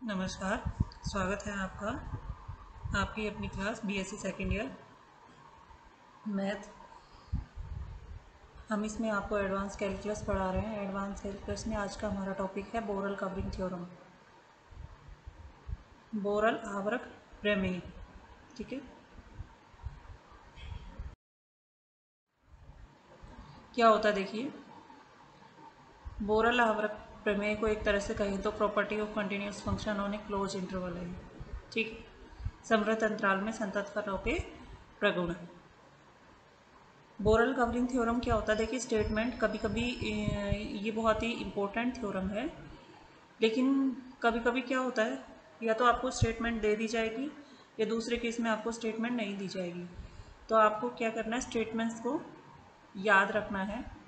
नमस्कार। स्वागत है आपका आपकी अपनी class BSc second year math. हम इसमें आपको एडवांस कैलकुलस पढ़ा रहे हैं। एडवांस कैलकुलस में आज का हमारा टॉपिक है बोरल कवरिंग थ्योरम, बोरल आवर्त प्रमेय। ठीक है, क्या होता है देखिए। बोरल आवर्त प्रमेय को एक तरह से कहें तो property of continuous function on A close interval है। ठीक, समवर्त अंतराल में संतत फलों के प्रगुण। बोरल कवरिंग थ्योरम क्या होता है देखिए। स्टेटमेंट कभी कभी ये बहुत ही इम्पोर्टेंट थ्योरम है, लेकिन कभी कभी क्या होता है, या तो आपको स्टेटमेंट दे दी जाएगी या दूसरे केस में आपको स्टेटमेंट नहीं दी जाएगी। तो आपको क्या करना है, स्टेटमेंट्स को याद रखना है।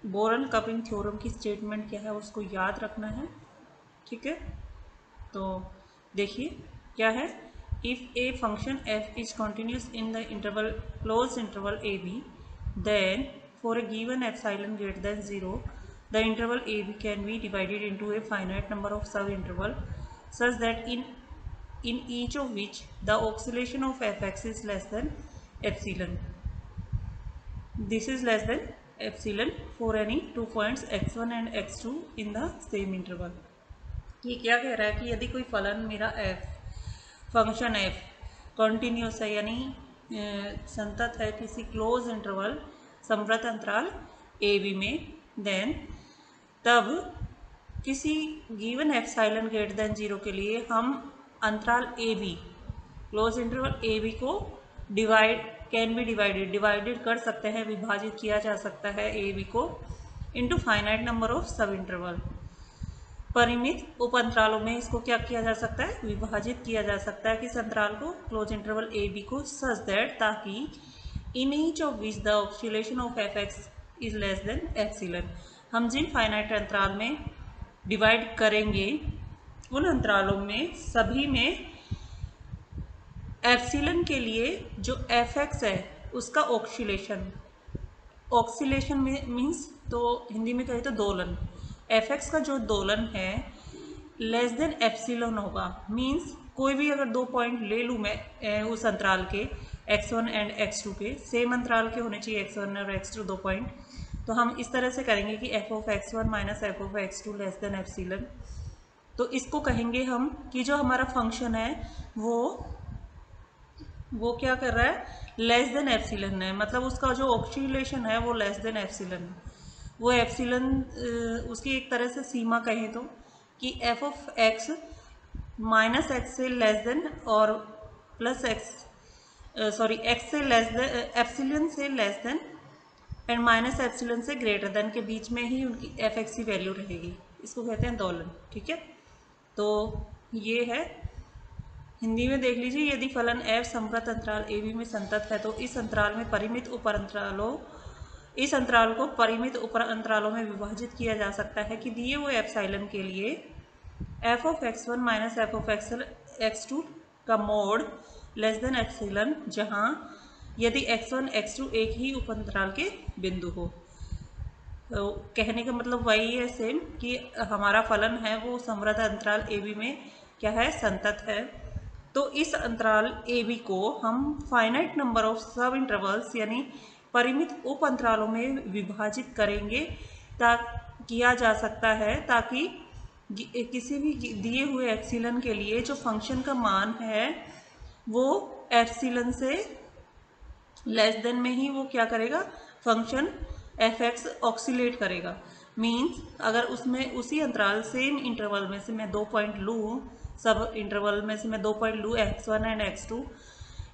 बोरल कवरिंग थ्योरम की स्टेटमेंट क्या है उसको याद रखना है। ठीक है, तो देखिए क्या है। If a function f is continuous in the interval close interval A b, then for a given epsilon greater than 0 the interval ab can be divided into a finite number of sub interval such that in each of which the oscillation of fx is less than epsilon. This is less than epsilon for any 2 points x1 and x2 in the same interval. ये क्या कह रहा है कि यदि कोई फलन मेरा f फंक्शन f कॉन्टिन्यूस है, यानी संतत है किसी क्लोज इंटरवल समवर्त अंतराल ए बी में, देन तब किसी गिवन एप्सिलॉन ग्रेटर देन 0 के लिए हम अंतराल a b, close interval A B को कैन बी डिवाइडेड कर सकते हैं, विभाजित किया जा सकता है ए बी को इनटू फाइनाइट नंबर ऑफ सब इंटरवल। परिमित उप अंतरालों में इसको क्या किया जा सकता है, विभाजित किया जा सकता है किस अंतराल को, क्लोज इंटरवल ए बी को, सच दैट ताकि in each of which the oscillation of F x is less than epsilon. हम जिन फाइनाइट अंतराल में डिवाइड करेंगे उन अंतरालों में सभी में एप्सिलॉन के लिए जो एफ एक्स है उसका ऑक्सीलेशन मीन्स तो हिंदी में कहे तो दोलन, एफ एक्स का जो दोलन है लेस देन एप्सिलॉन होगा। मीन्स कोई भी अगर 2 पॉइंट ले लूँ मैं उस अंतराल के x1 एंड x2 के, सेम अंतराल के होने चाहिए x1 और x2 2 पॉइंट, तो हम इस तरह से करेंगे कि f of x1 minus f of x2 less than epsilon. तो इसको कहेंगे हम कि जो हमारा फंक्शन है वो क्या कर रहा है, लेस देन एप्सिलॉन है, मतलब उसका जो ऑक्सीलेशन है वो लेस देन एप्सिलॉन है। वो एप्सिलॉन उसकी एक तरह से सीमा कहें तो कि F of x minus x से लेस देन और प्लस एक्स, सॉरी एक्स से लेस देन, एप्सिलॉन से less than and minus epsilon से ग्रेटर देन के बीच में ही उनकी एफ एक्स की वैल्यू रहेगी। इसको कहते हैं दोलन। ठीक है, तो ये है। हिंदी में देख लीजिए, यदि फलन f समवर्त अंतराल ए बी में संतत है तो इस अंतराल में परिमित इस अंतराल को परिमित उप अंतरालों में विभाजित किया जा सकता है कि दिए हुए एप्सिलॉन के लिए f of x1 minus f of x2 का मोड लेस देन एप्सिलॉन, जहाँ यदि x1 x2 एक ही उप अंतराल के बिंदु हो। तो कहने का मतलब वही है सेम कि हमारा फलन है वो समवर्त अंतराल ए बी में क्या है, संतत है। तो इस अंतराल ए बी को हम फाइनाइट नंबर ऑफ सब इंटरवल्स यानी परिमित उप अंतरालों में विभाजित करेंगे किया जा सकता है, ताकि किसी भी दिए हुए एप्सिलॉन के लिए जो फंक्शन का मान है वो एप्सिलॉन से लेस देन में ही वो क्या करेगा, फंक्शन एफ एक्स ऑक्सीलेट करेगा। मीन्स अगर उसमें उसी अंतराल सेम इंटरवल में से मैं 2 पॉइंट लूँ, सब इंटरवल में से मैं 2 पॉइंट लूँ x1 एंड x2,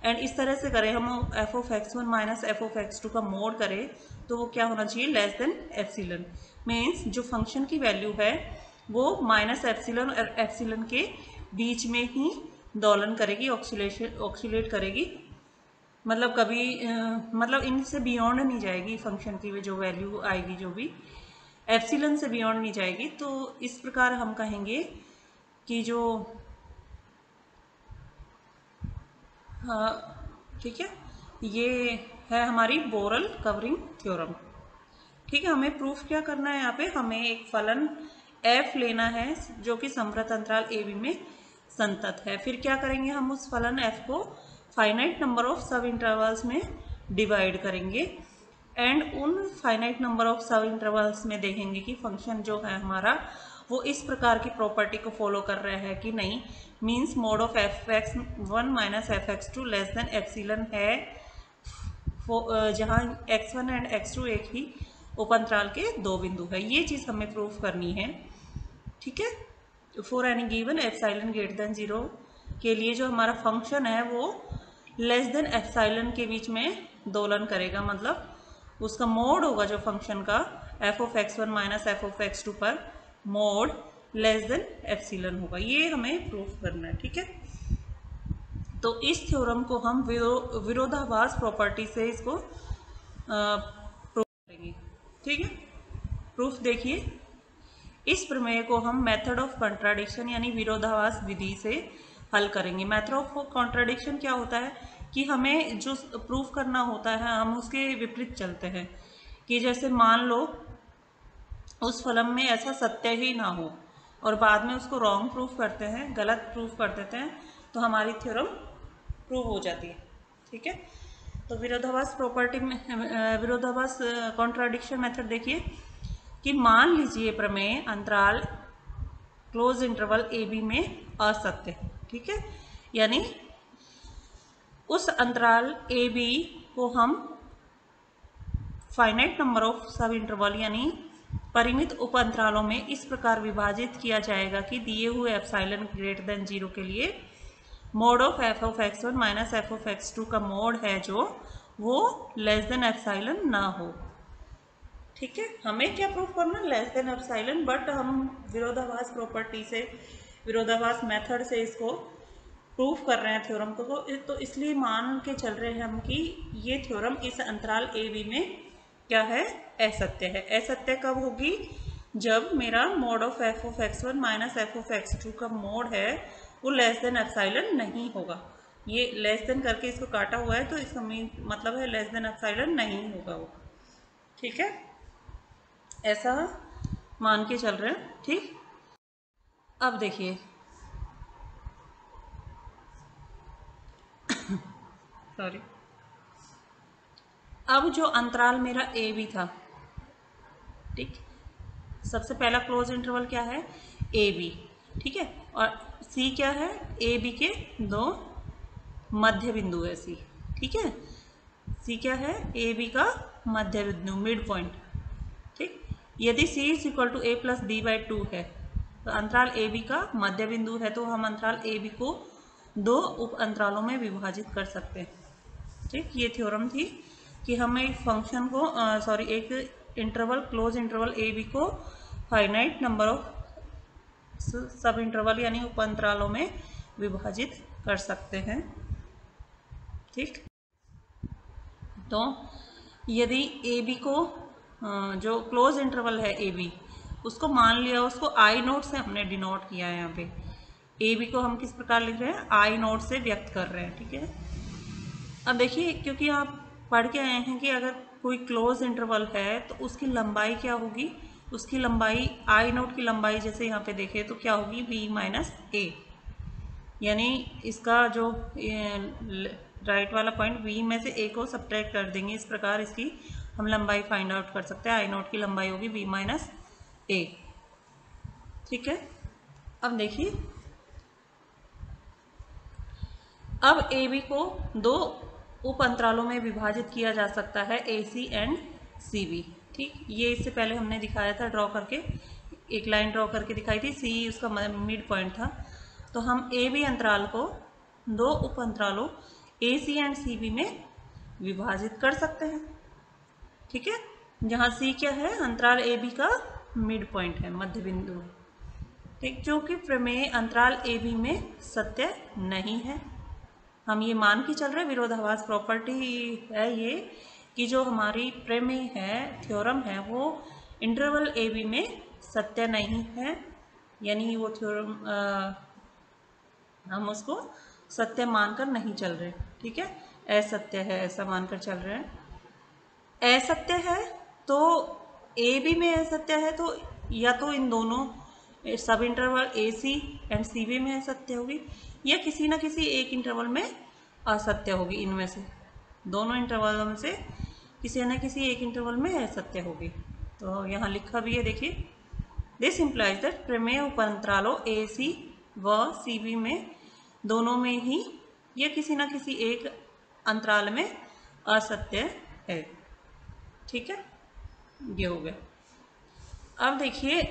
एंड इस तरह से करें हम f of x1 minus f of x2 का मोड करें, तो वो क्या होना चाहिए, लेस देन एप्सिलॉन। मीन्स जो फंक्शन की वैल्यू है वो माइनस एप्सिलॉन और एप्सिलॉन के बीच में ही दोलन करेगी, ऑक्सीलेट करेगी, मतलब कभी मतलब इनसे बियॉन्ड नहीं जाएगी फंक्शन की जो वैल्यू आएगी, जो भी एप्सिलॉन से बियॉन्ड नहीं जाएगी। तो इस प्रकार हम कहेंगे कि जो ठीक है, ये है हमारी बोरल कवरिंग थ्योरम। ठीक है, हमें प्रूफ क्या करना है, यहाँ पे हमें एक फलन f लेना है जो कि समवर्त अंतराल ए बी में संतत है। फिर क्या करेंगे, हम उस फलन f को फाइनाइट नंबर ऑफ सब इंटरवल्स में डिवाइड करेंगे एंड उन फाइनाइट नंबर ऑफ सब इंटरवल्स में देखेंगे कि फंक्शन जो है हमारा वो इस प्रकार की प्रॉपर्टी को फॉलो कर रहा है कि नहीं। Means mode of fx1 minus fx2 less than epsilon है, जहाँ x1 एंड x2 एक ही उपअंतराल के दो बिंदु है। ये चीज़ हमें प्रूफ करनी है, ठीक है। For any given epsilon greater than 0 के लिए जो हमारा फंक्शन है वो लेस देन एप्सिलॉन के बीच में दोलन करेगा, मतलब उसका मोड होगा जो फंक्शन का f of x1 minus f of x2 पर मोड लेस देन एप्सिलॉन होगा। ये हमें प्रूफ करना है, ठीक है। तो इस थ्योरम को हम विरोधाभास प्रॉपर्टी से इसको प्रूफ करेंगे, ठीक है। प्रूफ देखिए, इस प्रमेय को हम मेथड ऑफ कॉन्ट्राडिक्शन यानी विरोधाभास विधि से हल करेंगे। मेथड ऑफ कॉन्ट्राडिक्शन क्या होता है कि हमें जो प्रूफ करना होता है हम उसके विपरीत चलते हैं, कि जैसे मान लो उस फलन में ऐसा सत्य ही ना हो और बाद में उसको रॉन्ग प्रूफ करते हैं, गलत प्रूफ कर देते हैं, तो हमारी थ्योरम प्रूव हो जाती है, ठीक है। तो विरोधाभास प्रॉपर्टी में विरोधाभास कॉन्ट्राडिक्शन मेथड देखिए कि मान लीजिए प्रमेय अंतराल क्लोज इंटरवल ए बी में असत्य है, ठीक है। यानी उस अंतराल ए बी को हम फाइनाइट नंबर ऑफ सब इंटरवल यानी परिमित उप अंतरालों में इस प्रकार विभाजित किया जाएगा कि दिए हुए एप्सिलॉन ग्रेटर देन 0 के लिए mode of f of x1 minus f of x2 का मोड है जो वो लेस देन एप्सिलॉन ना हो, ठीक है। हमें क्या प्रूफ करना, लेस देन एप्सिलॉन, बट हम विरोधाभास प्रॉपर्टी से, विरोधाभास मेथड से इसको प्रूफ कर रहे हैं थ्योरम को। तो इसलिए मान के चल रहे हैं हम कि ये थ्योरम इस अंतराल ए बी में क्या है, असत्य है। असत्य कब होगी, जब मेरा mode of f of x1 minus f of x2 का मोड है वो लेस देन एप्सिलॉन नहीं होगा। ये लेस देन करके इसको काटा हुआ है तो इसका मतलब है लेस देन एप्सिलॉन नहीं होगा वो, ठीक है। ऐसा मान के चल रहे हैं, ठीक। अब देखिए सॉरी, अब जो अंतराल मेरा ए बी था, ठीक, सबसे पहला क्लोज इंटरवल क्या है, ए बी, ठीक है। और सी क्या है, ए बी के दो मध्य बिंदु है सी, ठीक है। सी क्या है, ए बी का मध्य बिंदु, मिड पॉइंट, ठीक। यदि C is equal to A plus B by 2 है तो अंतराल ए बी का मध्य बिंदु है, तो हम अंतराल ए बी को दो उप अंतरालों में विभाजित कर सकते हैं, ठीक। ये थ्योरम थी कि हमें एक फंक्शन को एक interval close interval A B को फाइनाइट नंबर ऑफ सब इंटरवल यानी उप अंतरालों में विभाजित कर सकते हैं, ठीक। तो यदि ए बी को जो क्लोज इंटरवल है ए बी उसको मान लिया, उसको आई नोट से हमने डिनोट किया है। यहाँ पे ए बी को हम किस प्रकार लिख रहे हैं, आई नोट से व्यक्त कर रहे हैं, ठीक है। अब देखिए, क्योंकि आप पढ़ के आए हैं कि अगर कोई क्लोज इंटरवल है तो उसकी लंबाई क्या होगी, उसकी लंबाई आई नोट की लंबाई जैसे यहाँ पे देखें तो क्या होगी, बी माइनस ए, यानी इसका जो राइट वाला पॉइंट बी में से ए को सब्ट्रैक्ट कर देंगे, इस प्रकार इसकी हम लंबाई फाइंड आउट कर सकते हैं। आई नोट की लंबाई होगी बी माइनस ए, ठीक है। अब देखिए, अब ए बी को दो उप अंतरालों में विभाजित किया जा सकता है, ए सी एंड सी बी, ठीक। ये इससे पहले हमने दिखाया था, ड्रॉ करके एक लाइन ड्रॉ करके दिखाई थी, सी उसका मिड पॉइंट था। तो हम ए बी अंतराल को दो उप अंतरालों ए सी एंड सी बी में विभाजित कर सकते हैं, ठीक है। जहाँ सी क्या है, अंतराल ए बी का मिड पॉइंट है, मध्य बिंदु, ठीक। जो कि प्रमेय अंतराल ए बी में सत्य नहीं है, हम ये मान के चल रहे हैं, विरोधाभास प्रॉपर्टी है ये कि जो हमारी प्रमेय है, थ्योरम है, वो इंटरवल ए बी में सत्य नहीं है, यानी वो थ्योरम हम उसको सत्य मानकर नहीं चल रहे, ठीक है। असत्य है ऐसा मानकर चल रहे हैं। असत्य है तो ए बी में असत्य है, तो या तो इन दोनों subinterval a c and c b में असत्य होगी, या किसी ना किसी एक इंटरवल में असत्य होगी। इनमें से दोनों इंटरवल में से किसी न किसी एक इंटरवल में असत्य होगी। तो यहाँ लिखा भी है, देखिए, दिस इम्प्लाइज दैट प्रमेय उपअंतरालों ए सी व सी बी में दोनों में ही या किसी न किसी एक अंतराल में असत्य है। ठीक है, ये हो गया। अब देखिए,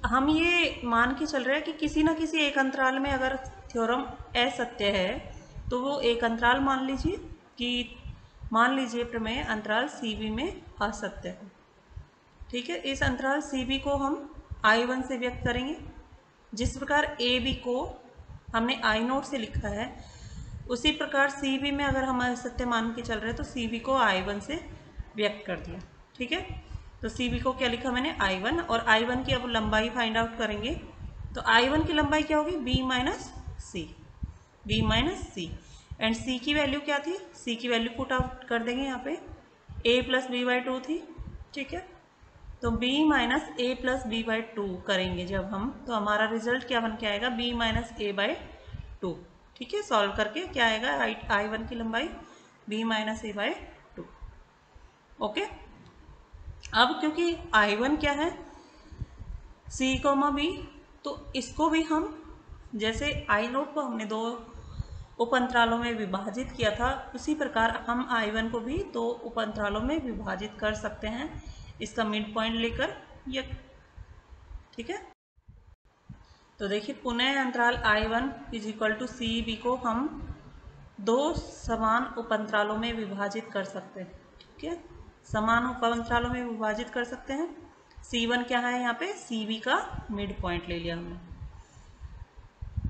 हम ये मान के चल रहे हैं कि किसी न किसी एक अंतराल में अगर थ्योरम असत्य है तो वो एक अंतराल मान लीजिए कि मान लीजिए प्रमेय अंतराल सी बी में असत्य है। ठीक है, इस अंतराल सी बी को हम I1 से व्यक्त करेंगे। जिस प्रकार ए बी को हमने I0 से लिखा है, उसी प्रकार सी बी में अगर हम असत्य मान के चल रहे हैं तो सी बी को I1 से व्यक्त कर दिया। ठीक है, तो सी बी को क्या लिखा मैंने, I1, और I1 की अब लंबाई फाइंड आउट करेंगे। तो I1 की लंबाई क्या होगी, बी माइनस सी, एंड सी की वैल्यू क्या थी, सी की वैल्यू पुट आउट कर देंगे यहाँ पे, a प्लस बी बाई 2 थी। ठीक है, तो b minus a plus B by 2 करेंगे जब हम, तो हमारा रिजल्ट क्या बन के आएगा, b माइनस ए बाई 2। ठीक है, सॉल्व करके क्या आएगा, I1 की लंबाई b minus a by 2। Okay, अब क्योंकि I1 क्या है, c, b, तो इसको भी हम, जैसे I0 को हमने दो उपअंतरालों में विभाजित किया था, उसी प्रकार हम I1 को भी दो उपअंतरालों में विभाजित कर सकते हैं, इसका मिड पॉइंट लेकर ये। ठीक है, तो देखिए, पुनः अंतराल I1 is equal to c b को हम दो समान उपअंतरालों में विभाजित कर सकते हैं। ठीक है, समान उपअंतरालों में विभाजित कर सकते हैं। C1 क्या है, यहाँ पे CB का मिड पॉइंट ले लिया हमने।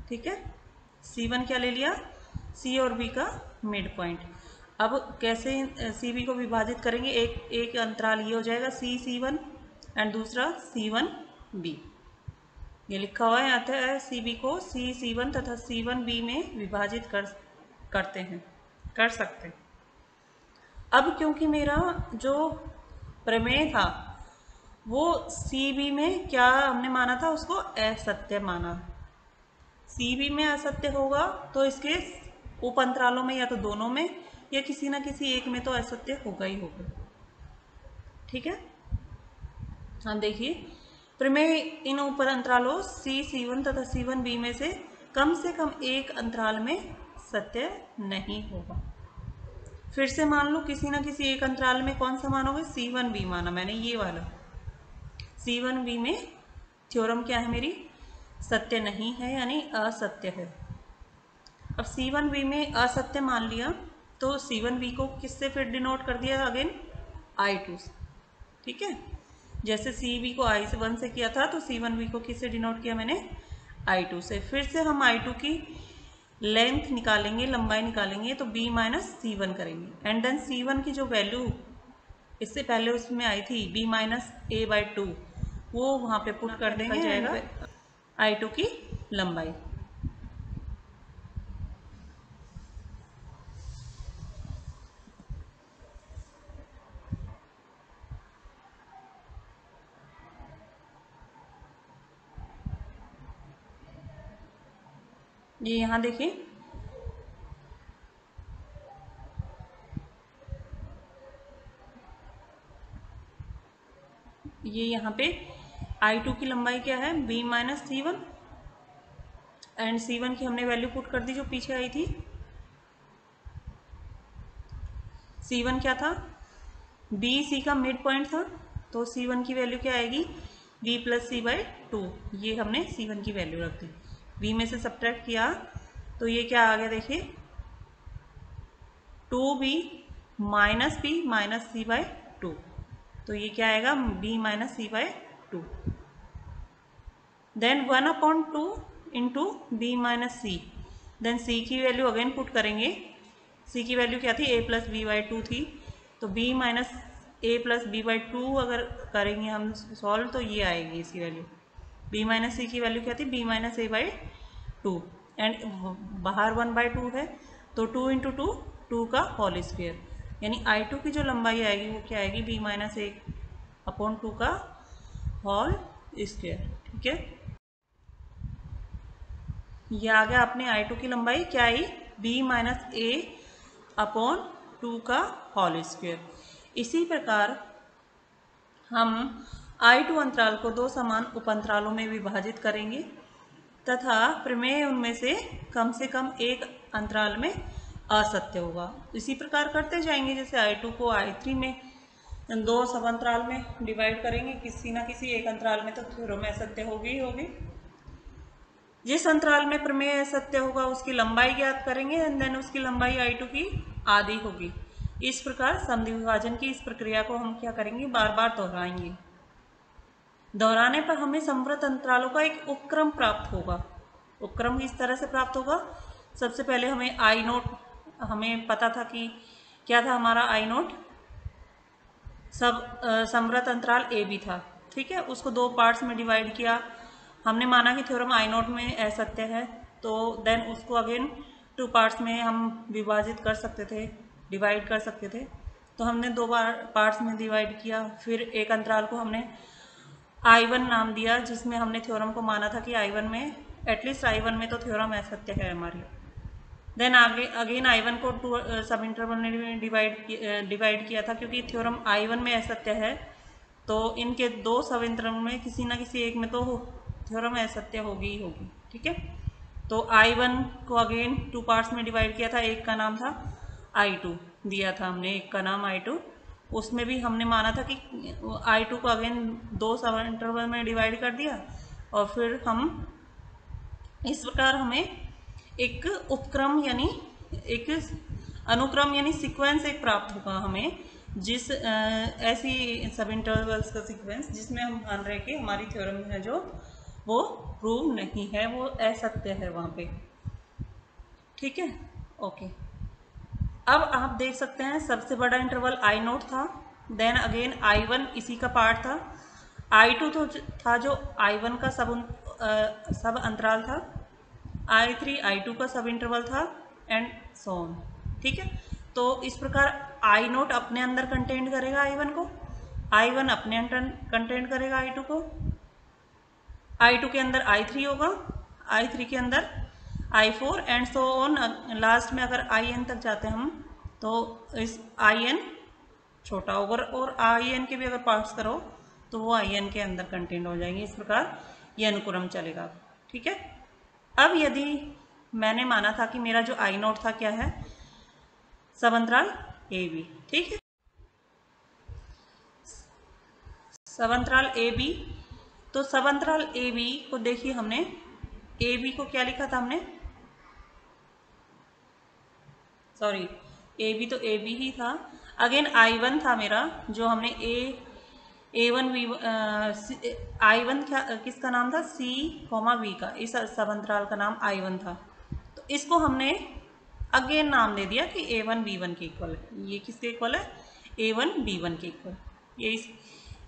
ठीक है, C1 क्या ले लिया, C और B का मिड पॉइंट। अब कैसे CB को विभाजित करेंगे, एक अंतराल ये हो जाएगा C1 एंड दूसरा C1B। ये लिखा हुआ है, आता है CB को C1 तथा C1B में विभाजित कर सकते हैं। अब क्योंकि मेरा जो प्रमेय था वो CB में क्या हमने माना था, उसको असत्य माना। CB में असत्य होगा तो इसके उप अंतरालों में या तो दोनों में या किसी ना किसी एक में तो असत्य होगा ही होगा। ठीक है, हम देखिए, प्रमेय इन उप अंतरालों C1 तथा C1B में से कम एक अंतराल में सत्य नहीं होगा। फिर से मान लो किसी ना किसी एक अंतराल में कौन सा मानोगे, C1B माना मैंने, ये वाला C1B में थ्योरम क्या है मेरी, सत्य नहीं है, यानी असत्य है। अब C1B में असत्य मान लिया तो C1B को किससे फिर डिनोट कर दिया, अगेन I2 से। ठीक है, जैसे CB को I1 से किया था तो C1B को किससे डिनोट किया मैंने, I2 से। फिर से हम I2 की लेंथ निकालेंगे, लंबाई निकालेंगे, तो B माइनस C1 करेंगे, एंड देन C1 की जो वैल्यू इससे पहले उसमें आई थी B माइनस ए बाई 2, वो वहाँ पे पुट कर देंगे, जाएगा I2 की लंबाई। ये यहाँ देखिए, ये यहाँ पे I2 की लंबाई क्या है, B minus C1, and C1 की हमने वैल्यू पुट कर दी जो पीछे आई थी। C1 क्या था, B C का मिड पॉइंट था, तो C1 की वैल्यू क्या आएगी, B प्लस C बाई 2। ये हमने C1 की वैल्यू रख दी, B में से सब्ट्रैक्ट किया तो ये क्या आ गया, देखिए 2B minus B minus C by 2, तो ये क्या आएगा, B minus C by 2। Then 1/2 into B minus C, then C की वैल्यू अगेन पुट करेंगे। C की वैल्यू क्या थी, A प्लस बी बाई 2 थी, तो B minus a plus B by 2 अगर करेंगे हम सॉल्व तो ये आएगी इसकी वैल्यू। B माइनस C की वैल्यू क्या थी, B minus a by 2, and बाहर 1/2 है तो 2 इंटू 2 2 का होल स्क्वेयर, यानी I2 की जो लंबाई आएगी वो क्या आएगी, B माइनस 1/2 का होल स्क्वायर। ठीक है, ये आ गया अपने I2 की लंबाई क्या आई, b माइनस ए अपॉन 2 का होल स्क्वायर। इसी प्रकार हम I2 अंतराल को दो समान उपअंतरालों में विभाजित करेंगे तथा प्रमेय उनमें से कम एक अंतराल में असत्य होगा। इसी प्रकार करते जाएंगे, जैसे I2 को I3 में दो सब अंतराल में डिवाइड करेंगे, किसी ना किसी एक अंतराल में तो थ्योरम असत्य होगी ही होगी। जिस अंतराल में प्रमेय असत्य होगा उसकी लंबाई ज्ञात करेंगे एंड देन उसकी लंबाई I2 की आधी होगी। इस प्रकार समद्वि विभाजन की इस प्रक्रिया को हम क्या करेंगे, बार बार दोहराएंगे। दोहराने पर हमें समवृत्त अंतरालों का एक उपक्रम प्राप्त होगा। उपक्रम इस तरह से प्राप्त होगा, सबसे पहले हमें आई नोट, हमें पता था कि क्या था हमारा आई नोट, समवृत्त अंतराल ए बी था। ठीक है, उसको दो पार्ट्स में डिवाइड किया, हमने माना कि थ्योरम आई नोट में असत्य है, तो देन उसको अगेन टू पार्ट्स में हम विभाजित कर सकते थे, डिवाइड कर सकते थे। तो हमने दो बार पार्ट्स में डिवाइड किया, फिर एक अंतराल को हमने I1 नाम दिया, जिसमें हमने थ्योरम को माना था कि I1 में, एटलीस्ट I1 में तो थ्योरम असत्य है हमारी। देन आगे अगेन I1 को टू सब इंटरवल में डिवाइड किया था, क्योंकि थ्योरम I1 में असत्य है तो इनके दो सब इंटरवल में किसी ना किसी एक में तो थ्योरम असत्य होगी ही होगी। ठीक है, तो I1 को अगेन टू पार्ट्स में डिवाइड किया था, एक का नाम था I2 दिया था हमने, एक का नाम I2, उसमें भी हमने माना था कि I2 को अगेन दो सब इंटरवल में डिवाइड कर दिया और फिर हम इस प्रकार हमें एक उपक्रम यानी एक अनुक्रम यानी सीक्वेंस एक प्राप्त होगा हमें, जिस ऐसी सब इंटरवल्स का सीक्वेंस जिसमें हम मान रहे कि हमारी थ्योरम है जो वो प्रूव नहीं है, वो असत्य है वहाँ पे। ठीक है, ओके। अब आप देख सकते हैं सबसे बड़ा इंटरवल आई नोट था, देन अगेन I1 इसी का पार्ट था, I2 तो था जो I1 का सब अंतराल था, I3 I2 का सब इंटरवल था एंड सो ऑन। ठीक है, तो इस प्रकार आई नोट अपने अंदर कंटेंट करेगा I1 को, I1 अपने अंदर कंटेंट करेगा I2 को, I2 के अंदर I3 होगा, I3 के अंदर I4 and so on. Last में अगर IN तक जाते हैं हम तो इस IN छोटा होगा और IN के भी अगर पार्ट्स करो तो वो IN के अंदर कंटेंट हो जाएंगे। इस प्रकार ये अनुक्रम चलेगा। ठीक है, अब यदि मैंने माना था कि मेरा जो आई नोट था क्या है, सब अंतराल ए बी। ठीक है, सब अंतराल ए बी, तो सब अंतराल ए बी को देखिए, हमने ए बी को क्या लिखा था हमने, सॉरी ए बी तो ए बी ही था, अगेन I1 था मेरा जो हमने A1 B I1 किसका नाम था, C, V का, इस सब अंतराल का नाम I1 था। तो इसको हमने अगेन नाम दे दिया कि A1 B1 के इक्वल है। ये किसके इक्वल है, A1 B1 के इक्वल।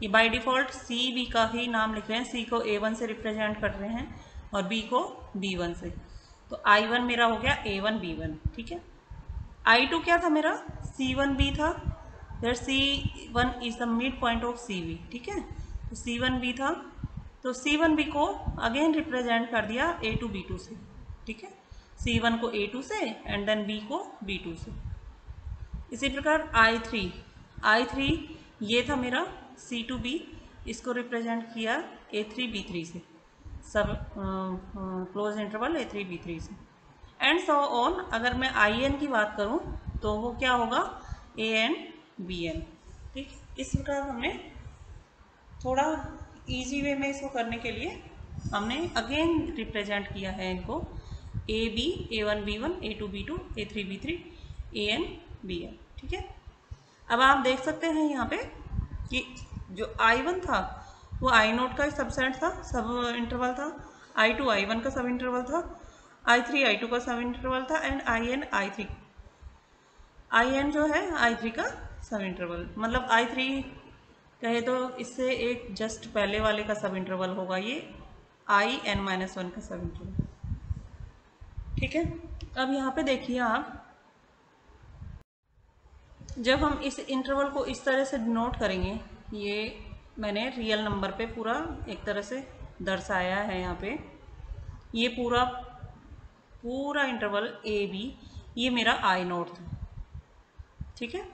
ये बाय डिफॉल्ट C B का ही नाम लिख रहे हैं, C को A1 से रिप्रेजेंट कर रहे हैं और B को B1 से। तो I1 मेरा हो गया A1 B1। ठीक है, I2 क्या था मेरा, C1B था, फिर C1 is the mid point of CV। ठीक है, तो C1B था, तो C1B को अगेन रिप्रेजेंट कर दिया A2 B2 से। ठीक है, C1 को A2 से एंड देन B को B2 से। इसी प्रकार I3 ये था मेरा C2B, इसको रिप्रेजेंट किया A3 B3 से, सब क्लोज इंटरवल A3 B3 से एंड सो ऑन। अगर मैं IN की बात करूं तो वो क्या होगा, AN BN। ठीक, इस प्रकार हमने थोड़ा इजी वे में इसको करने के लिए हमने अगेन रिप्रेजेंट किया है इनको, AB A1 B1 A2 B2 A3 B3 AN BN। ठीक है, अब आप देख सकते हैं यहाँ पे कि जो I1 था वो I नोट का सबसेट था, सब इंटरवल था, I2 I1 का सब इंटरवल था, I3 I2 का सब इंटरवल था एंड IN जो है I3 का सब इंटरवल। मतलब I3 कहे तो इससे एक जस्ट पहले वाले का सब इंटरवल होगा ये IN-1 का सब इंटरवल। ठीक है, अब यहाँ पे देखिए आप, जब हम इस इंटरवल को इस तरह से डिनोट करेंगे, ये मैंने रियल नंबर पे पूरा एक तरह से दर्शाया है यहाँ पे। ये पूरा पूरा इंटरवल ए बी ये मेरा आई नोट था, ठीक है।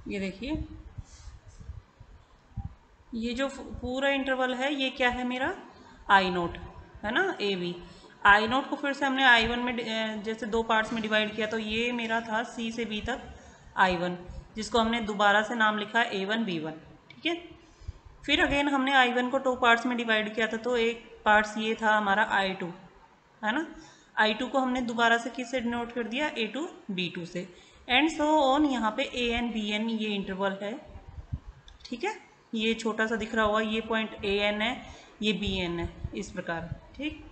ये देखिए, ये जो पूरा इंटरवल है ये क्या है मेरा आई नोट है ना, ए बी। आई नोट को फिर से हमने आई वन में जैसे दो पार्ट्स में डिवाइड किया, तो ये मेरा था सी से बी तक आई वन, जिसको हमने दोबारा से नाम लिखा ए वन बी वन, ठीक है। फिर अगेन हमने आई वन को 2 पार्ट्स में डिवाइड किया था, तो एक पार्ट्स ये था हमारा आई टू, है ना। आई टू को हमने दोबारा से किससे डिनोट कर दिया, ए टू बी टू से, एंड सो ऑन। यहाँ पे ए एन बी एन ये इंटरवल है, ठीक है। ये छोटा सा दिख रहा होगा, ये पॉइंट ए एन है, ये बी एन है, इस प्रकार, ठीक।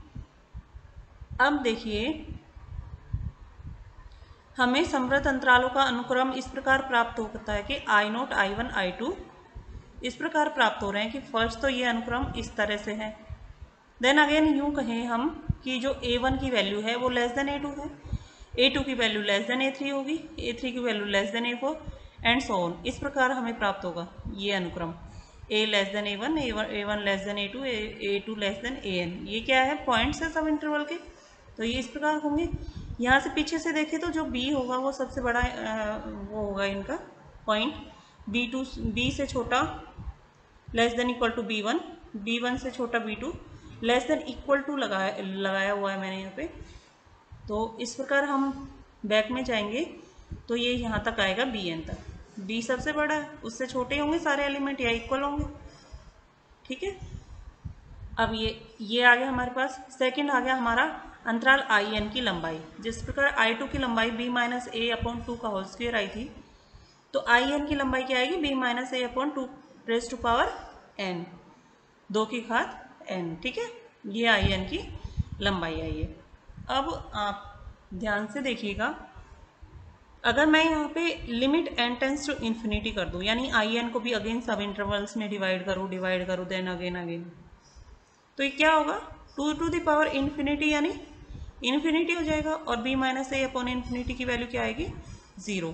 अब देखिए, हमें समवर्त अंतरालों का अनुक्रम इस प्रकार प्राप्त होता है कि I naught I one I two इस प्रकार प्राप्त हो रहे हैं कि फर्स्ट तो ये अनुक्रम इस तरह से है। देन अगेन यूं कहें हम कि जो a1 की वैल्यू है वो लेस देन a2 है, a2 की वैल्यू लेस देन a3 होगी, a3 की value less then a4 and so on. इस प्रकार हमें प्राप्त होगा ये अनुक्रम a less than a1, a1 less than a2, a2 less than an। ये क्या है, पॉइंट्स है सब इंटरवल के, तो ये इस प्रकार होंगे। यहाँ से पीछे से देखें तो जो b होगा वो सबसे बड़ा वो होगा इनका पॉइंट, b से छोटा less than equal to b1, b1 से छोटा b2 less than equal to लगाया हुआ है मैंने यहाँ पे। तो इस प्रकार हम बैक में जाएंगे तो ये यहाँ तक आएगा bn तक, b सबसे बड़ा है, उससे छोटे होंगे सारे एलिमेंट या इक्वल होंगे, ठीक है। अब ये आ गया हमारे पास। सेकंड आ गया हमारा अंतराल आई एन की लंबाई। जिस प्रकार आई टू की लंबाई b minus a upon two का होल स्क्वायर आई थी, तो आई एन की लंबाई क्या आएगी, b minus a upon two raise to power n, 2 की घात n, ठीक है। ये आई एन की लंबाई आई है। अब आप ध्यान से देखिएगा, अगर मैं यहाँ पे limit n tends to infinity कर दूँ, यानी आई एन को भी अगेन सब इंटरवल्स में डिवाइड करूँ देन अगेन, तो ये क्या होगा, 2 टू द पावर इन्फिनिटी यानी इन्फिनिटी हो जाएगा, और b minus a upon infinity की वैल्यू क्या आएगी, 0।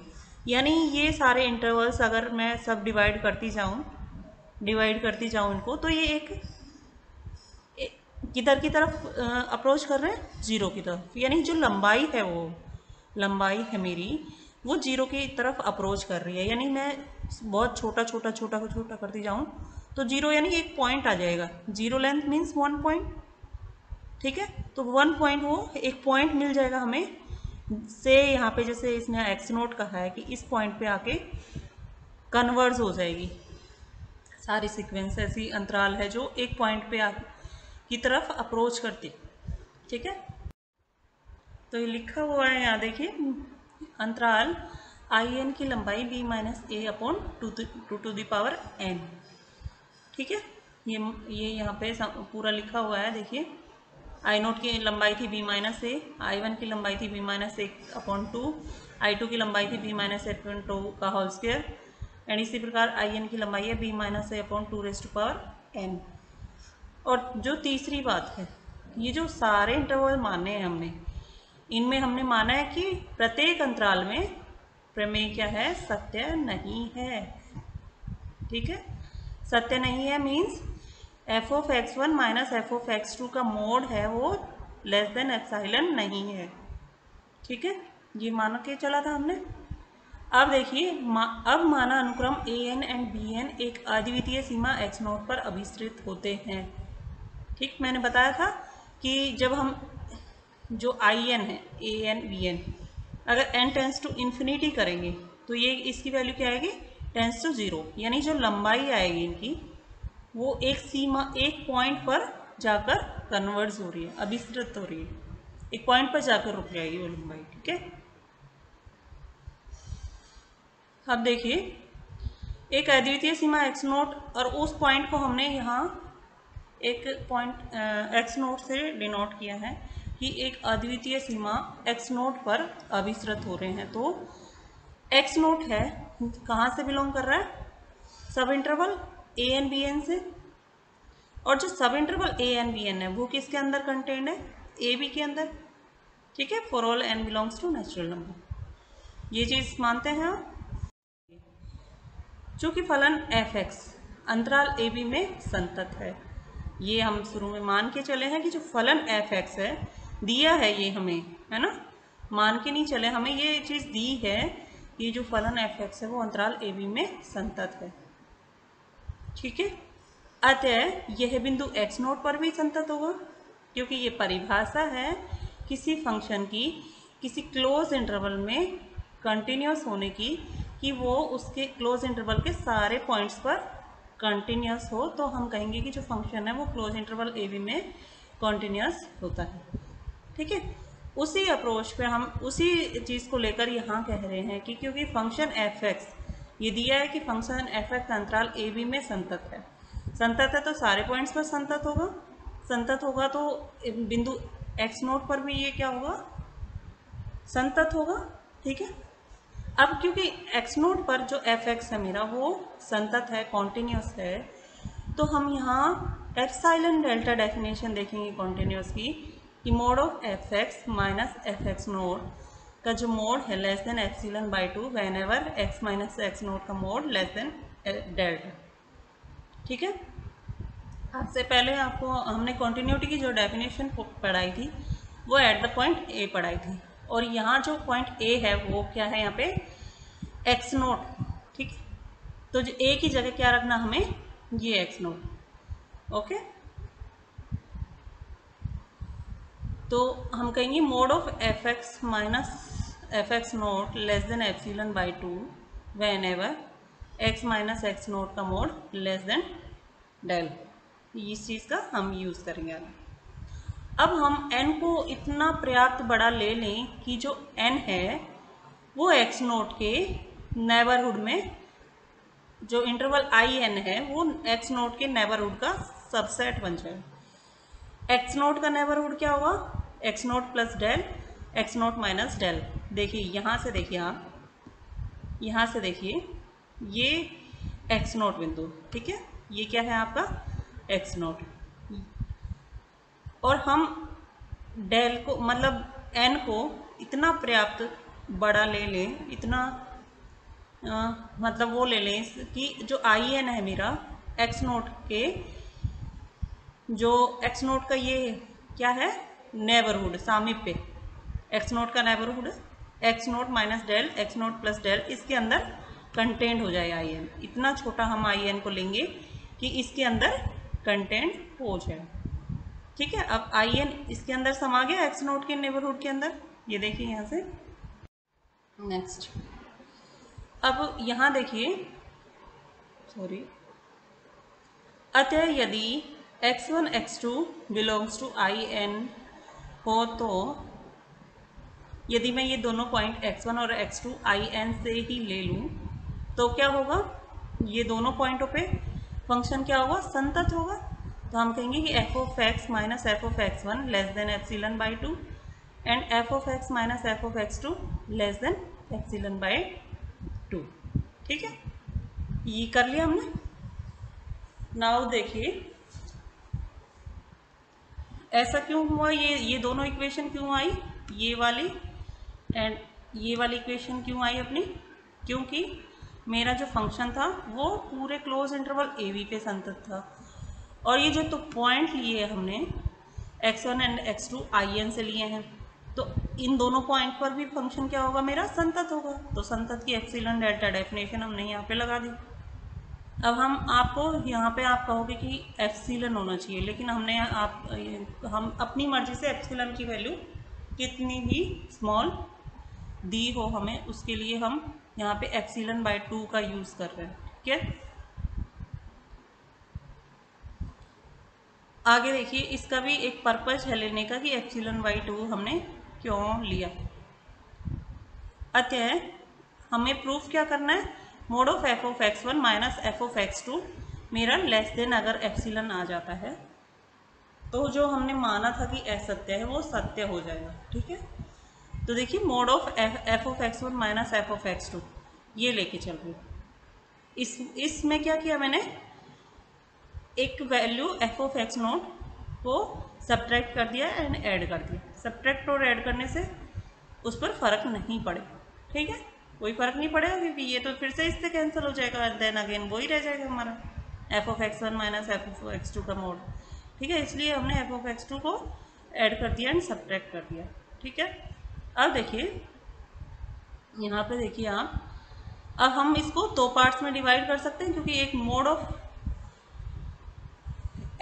यानी ये सारे इंटरवल्स अगर मैं सब डिवाइड करती जाऊँ इनको, तो ये एक किधर की तरफ अप्रोच कर रहे हैं, 0 की तरफ। यानी जो लंबाई है मेरी, वो 0 की तरफ अप्रोच कर रही है। यानी मैं बहुत छोटा करती जाऊँ तो 0 यानी एक पॉइंट आ जाएगा, 0 लेंथ मीन्स 1 पॉइंट, ठीक है। तो 1 पॉइंट, वो एक पॉइंट मिल जाएगा हमें से यहाँ पे, जैसे इसने एक्स नोट कहा है कि इस पॉइंट पे आके कन्वर्ज हो जाएगी। सारी सीक्वेंस ऐसी अंतराल है जो एक पॉइंट पे की तरफ अप्रोच करती, ठीक है। तो ये लिखा हुआ है यहाँ देखिए, अंतराल आई एन की लंबाई b minus a upon two to the power n, ठीक है। ये यहाँ पे पूरा लिखा हुआ है, देखिए। आई नोट की लंबाई थी b minus a, I one की लंबाई थी b minus a upon two, I two की लंबाई थी b minus a upon two का होल स्क्वायर, एंड इसी प्रकार आई एन की लंबाई है b minus a upon two raise to power n। और जो तीसरी बात है, ये जो सारे इंटरवल माने हैं हमने, इनमें हमने माना है कि प्रत्येक अंतराल में प्रमेय क्या है, सत्य नहीं है, ठीक है। सत्य नहीं है means f of x one minus f of x two का मोड है वो लेस देन एप्सिलॉन नहीं है, ठीक है। ये मान के चला था हमने। अब देखिए, अब माना अनुक्रम A N and B N एक अद्वितीय सीमा एक्स नोट पर अभिसरित होते हैं, ठीक। मैंने बताया था कि जब हम जो आई एन है, ए एन बी एन, अगर एन टेंस टू इन्फिनिटी करेंगे तो ये इसकी वैल्यू क्या आएगी, टेंस टू 0। यानी जो लंबाई आएगी इनकी, वो एक सीमा, एक पॉइंट पर जाकर कन्वर्ज हो रही है, अभिसरित हो रही है, एक पॉइंट पर जाकर रुक जाएगी वो लंबाई, ठीक है। अब देखिए, एक अद्वितीय सीमा एक्स नोट, और उस पॉइंट को हमने यहाँ एक पॉइंट एक्स नोट से डिनोट किया है कि एक अद्वितीय सीमा एक्स नोट पर अभिसृत हो रहे हैं। तो एक्स नोट है, कहाँ से बिलोंग कर रहा है? सब interval A N B N से। और जो सब interval A N B N है वो किसके अंदर कंटेंड है? ए बी के अंदर। ठीक है, for all n belongs to natural number. ये चीज मानते हैं आप? चूंकि फलन एफ एक्स अंतराल ए बी में संतत है, ये हम शुरू में मान के चले हैं कि जो फलन एफ एक्स है दिया है ये हमें, है ना, मान के नहीं चले, हमें ये चीज दी है कि जो फलन एफ एक्स है वो अंतराल ए बी में संतत है। ठीक है, अतः यह बिंदु एक्स नोट पर भी संतत होगा, क्योंकि ये परिभाषा है किसी फंक्शन की किसी क्लोज इंटरवल में कंटिन्यूस होने की, कि वो उसके क्लोज इंटरवल के सारे पॉइंट्स पर कंटिन्यूस हो, तो हम कहेंगे कि जो फंक्शन है वो क्लोज इंटरवल ए बी में कंटिन्यूस होता है। ठीक है, उसी अप्रोच पे हम उसी चीज़ को लेकर यहाँ कह रहे हैं कि क्योंकि फंक्शन एफ एक्स ये दिया है कि फंक्शन एफ एक्स अंतराल ए बी में संतत है। संतत है तो सारे पॉइंट्स पर संतत होगा, संतत होगा तो बिंदु एक्स नोट पर भी ये क्या होगा? संतत होगा। ठीक है, अब क्योंकि एक्स नोट पर जो एफ एक्स है मेरा वो संतत है, कॉन्टिन्यूस है, तो हम यहाँ एप्सिलॉन डेल्टा डेफिनेशन देखेंगे कॉन्टिन्यूस की, कि mode of F x minus F x nought का जो मोड है less than epsilon by 2 when ever x minus x nought का मोड लेस देन डेल्टा। ठीक है, आपसे पहले आपको हमने कॉन्टिन्यूटी की जो डेफिनेशन पढ़ाई थी वो एट द पॉइंट ए पढ़ाई थी, और यहाँ जो पॉइंट ए है वो क्या है? यहाँ पे एक्स नोट। ठीक है, तो जो ए की जगह क्या रखना हमें? ये एक्स नोट। ओके, तो हम कहेंगे mode of F x minus F x note less than epsilon by 2 when ever x minus x nought का मोड लेस देन डेल। इस चीज़ का हम यूज़ करेंगे। अब हम n को इतना पर्याप्त बड़ा ले लें कि जो n है वो x नोट के नेबरहुड में, जो इंटरवल आई एन है वो x नोट के नेबरहुड का सबसेट बन जाए। x नोट का नेबरहुड क्या होगा? x nought plus del, x nought minus del. देखिए यहाँ से देखिए, आप यहाँ से देखिए ये x नोट बिंदु, ठीक है, ये क्या है आपका? x note. और हम डेल को मतलब n को इतना पर्याप्त बड़ा ले लें, इतना मतलब वो ले लें कि जो आई एन है मेरा एक्स नोट के, जो एक्स नोट का ये क्या है? नेबरहुड, सामीप्य। एक्स नोट का neighbourhood x nought minus del, x nought plus del, इसके अंदर कंटेंट हो जाए आई एन। इतना छोटा हम आई एन को लेंगे कि इसके अंदर कंटेंट हो जाए। ठीक है, अब आई एन इसके अंदर समा गया एक्स नोट के नेबरहुड के अंदर, ये देखिए यहाँ से। नेक्स्ट, अब यहाँ देखिए, सॉरी, अतः यदि x1 x2 belongs to I N हो, तो यदि मैं ये दोनों पॉइंट x1 और x2 आई एन से ही ले लूँ तो क्या होगा? ये दोनों पॉइंटों पे फंक्शन क्या होगा? संतत होगा। तो हम कहेंगे कि F of x minus f of x1 less than epsilon by 2 and F of x minus f of x2 less than epsilon by 2। ठीक है, ये कर लिया हमने। नाउ देखिए ऐसा क्यों हुआ, ये दोनों इक्वेशन क्यों आई, ये वाली एंड ये वाली इक्वेशन क्यों आई अपनी? क्योंकि मेरा जो फंक्शन था वो पूरे क्लोज इंटरवल ए बी पे संतत था, और ये जो तो पॉइंट लिए हमने x1 and x2 I N से लिए हैं, तो इन दोनों पॉइंट पर भी फंक्शन क्या होगा? मेरा संतत होगा। तो संतत की एप्सिलॉन डेल्टा डेफिनेशन हमने यहाँ पे लगा दी। अब हम आपको यहाँ पे आप कहोगे कि एप्सिलॉन होना चाहिए, लेकिन हमने हम अपनी मर्जी से एप्सिलॉन की वैल्यू कितनी भी स्मॉल दी हो हमें, उसके लिए हम यहाँ पे एप्सिलॉन बाई 2 का यूज़ कर रहे हैं। ठीक है, आगे देखिए, इसका भी एक पर्पज है लेने का कि एप्सिलॉन बाई 2 हमने क्यों लिया। अतः हमें प्रूफ क्या करना है? Mode of x1 minus f of x2 मेरा लेस देन अगर एप्सिलॉन आ जाता है तो जो हमने माना था कि असत्य है वो सत्य हो जाएगा। ठीक है, तो देखिए mod of f of x one minus f of x two ये लेके चल रही हूँ। इसमें क्या किया मैंने, एक value F of x not को सब्ट्रैक्ट कर दिया एंड ऐड कर दिया। सब्ट्रैक्ट और ऐड करने से उस पर फर्क नहीं पड़ेगा। ठीक है, कोई फर्क नहीं पड़ेगा क्योंकि ये तो फिर से इससे कैंसिल हो जाएगा, देन अगेन वही रह जाएगा हमारा f of x one minus f of x two का मोड। ठीक है, इसलिए हमने एफ ऑफ एक्स टू को ऐड कर दिया एंड सब्ट्रैक्ट कर दिया। ठीक है, अब देखिए यहाँ पे देखिए आप, अब हम इसको दो पार्ट्स में डिवाइड कर सकते हैं क्योंकि एक mod of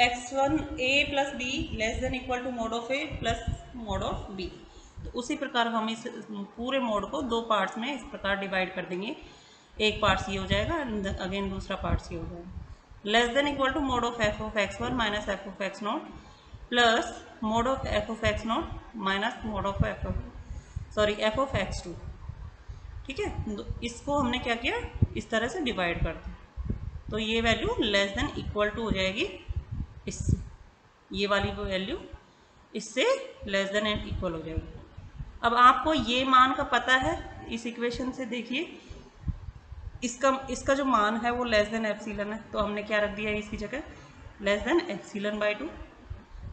x1 a plus b less than equal to mod of a plus mod of b। तो उसी प्रकार हम इस पूरे मोड को दो पार्ट्स में इस प्रकार डिवाइड कर देंगे। एक पार्ट ये हो जाएगा एंड अगेन दूसरा पार्ट ये हो जाएगा। Less than equal to mod of f of x one minus f of x nought plus mod of f of x nought minus mod of f of x two. ठीक है, तो इसको हमने क्या किया, इस तरह से डिवाइड कर दिया। तो ये value less than equal to हो जाएगी इससे, ये वाली वैल्यू इससे लेस देन एंड इक्वल हो जाएगी। अब आपको ये मान का पता है, इस इक्वेशन से देखिए इसका जो मान है वो लेस देन एप्सिलन है, तो हमने क्या रख दिया है इसकी जगह, less than epsilon by two.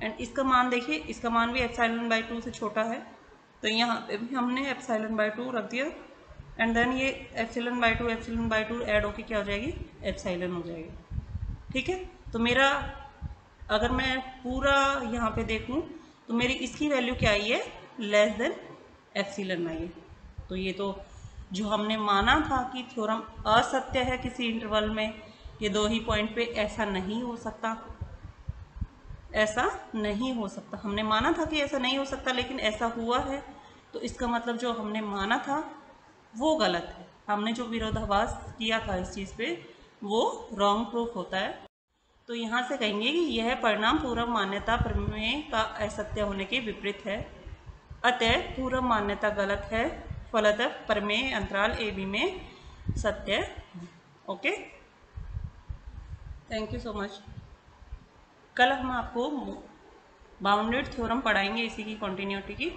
And इसका मान देखिए, इसका मान भी एप्सिलन बाई टू से छोटा है, तो यहाँ पे भी हमने एप्सिलन बाई टू रख दिया एंड देन ये एप्सिलन बाई टू ऐड होके क्या हो जाएगी, एप्सिलन हो जाएगी। ठीक है, तो मेरा अगर मैं पूरा यहाँ पे देखूँ तो मेरी इसकी वैल्यू क्या आई है, लेस देन एप्सिलन आई है। तो ये तो जो हमने माना था कि थ्योरम असत्य है किसी इंटरवल में, ये दो ही पॉइंट पे ऐसा नहीं हो सकता, ऐसा नहीं हो सकता। हमने माना था कि ऐसा नहीं हो सकता लेकिन ऐसा हुआ है, तो इसका मतलब जो हमने माना था वो गलत है। हमने जो विरोधाभास किया था इस चीज़ पे वो रॉन्ग प्रूफ होता है। तो यहाँ से कहेंगे कि यह परिणाम पूर्व मान्यता प्रमेय का असत्य होने के विपरीत है, अतः पूर्व मान्यता गलत है, फलतः प्रमेय अंतराल ए बी में सत्य है। Okay, thank you so much. कल हम आपको बाउंडेड थ्योरम पढ़ाएंगे इसी की कंटिन्यूटी की।